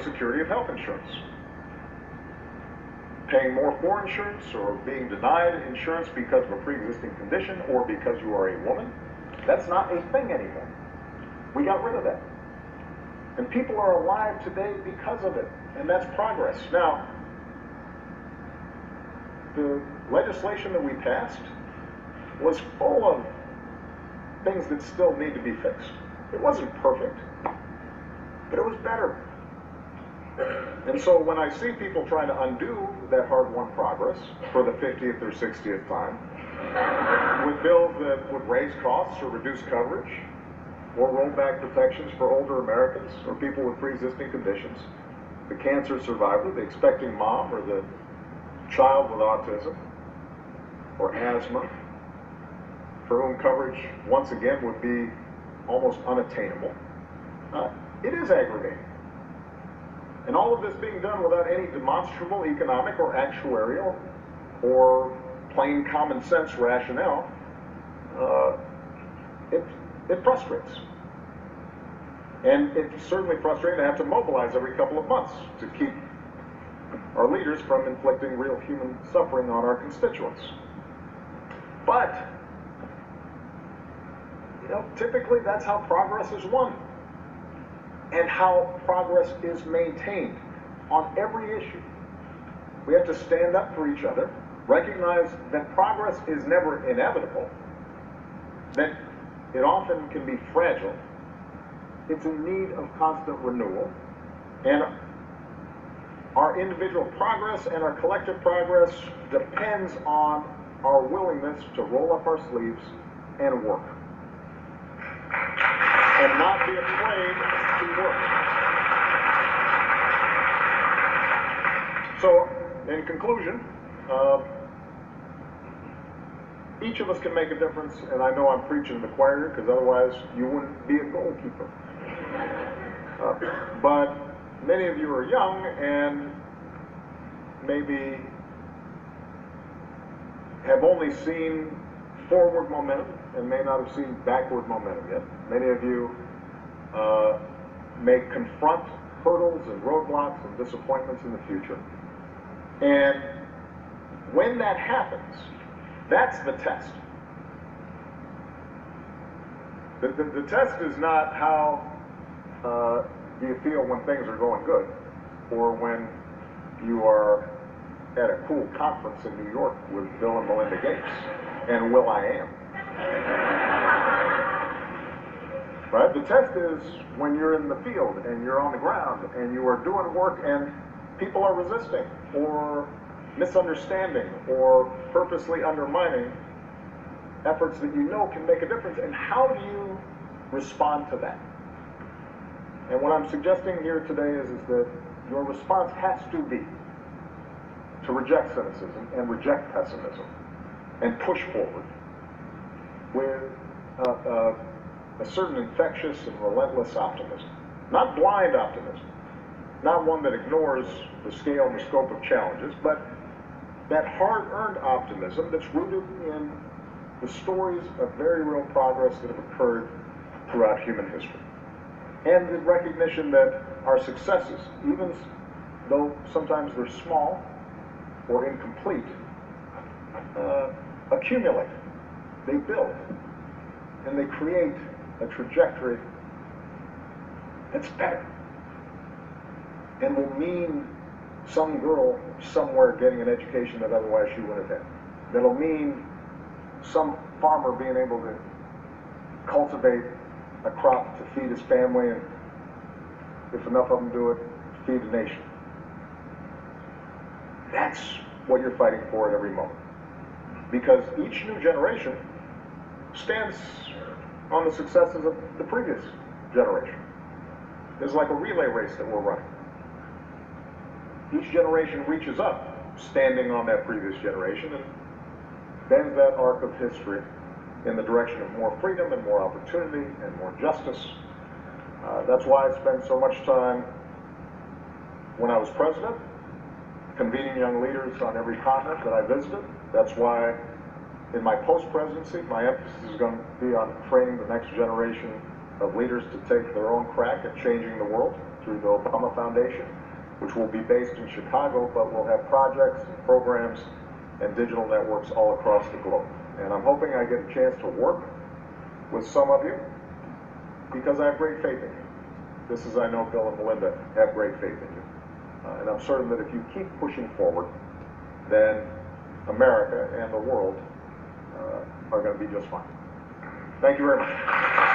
security of health insurance. Paying more for insurance or being denied insurance because of a pre-existing condition or because you are a woman, that's not a thing anymore. We got rid of that. And people are alive today because of it, and that's progress. Now, the legislation that we passed was full of things that still need to be fixed. It wasn't perfect, but it was better. And so when I see people trying to undo that hard-won progress for the 50th or 60th time, with bills that would raise costs or reduce coverage, or roll back protections for older Americans or people with pre-existing conditions, the cancer survivor, the expecting mom, or the child with autism or asthma, for whom coverage once again would be almost unattainable, it is aggravating. And all of this being done without any demonstrable economic or actuarial or plain common sense rationale, it frustrates. And it's certainly frustrating to have to mobilize every couple of months to keep our leaders from inflicting real human suffering on our constituents. But, typically that's how progress is won and how progress is maintained on every issue. We have to stand up for each other, recognize that progress is never inevitable, that it often can be fragile. It's in need of constant renewal, and our individual progress and our collective progress depends on our willingness to roll up our sleeves and work. And not be afraid to work. So, in conclusion, each of us can make a difference, and I know I'm preaching to the choir because otherwise you wouldn't be a goalkeeper. But many of you are young and maybe have only seen forward momentum and may not have seen backward momentum yet. Many of you may confront hurdles and roadblocks and disappointments in the future. And when that happens, that's the test. The test is not how do you feel when things are going good, or when you are at a cool conference in New York with Bill and Melinda Gates and will.i.am. Right? The test is when you're in the field and you're on the ground and you are doing work and people are resisting or misunderstanding or purposely undermining efforts that you know can make a difference. And how do you respond to that? And what I'm suggesting here today is that your response has to be to reject cynicism and reject pessimism and push forward with a certain infectious and relentless optimism. Not blind optimism, not one that ignores the scale and the scope of challenges, but that hard-earned optimism that's rooted in the stories of very real progress that have occurred throughout human history. And the recognition that our successes, even though sometimes they're small or incomplete, accumulate, they build, and they create a trajectory that's better and will mean some girl somewhere getting an education that otherwise she wouldn't have had. That'll mean some farmer being able to cultivate a crop to feed his family, and if enough of them do it, feed the nation. That's what you're fighting for at every moment. Because each new generation stands on the successes of the previous generation. It's like a relay race that we're running. Each generation reaches up, standing on that previous generation, and bends that arc of history in the direction of more freedom and more opportunity and more justice. That's why I spent so much time when I was president convening young leaders on every continent that I visited. That's why in my post-presidency, my emphasis is going to be on training the next generation of leaders to take their own crack at changing the world. through the Obama Foundation, which will be based in Chicago, but will have projects, programs, and digital networks all across the globe. And I'm hoping I get a chance to work with some of you because I have great faith in you. Just as I know Bill and Melinda have great faith in you. And I'm certain that if you keep pushing forward, then America and the world are going to be just fine. Thank you very much.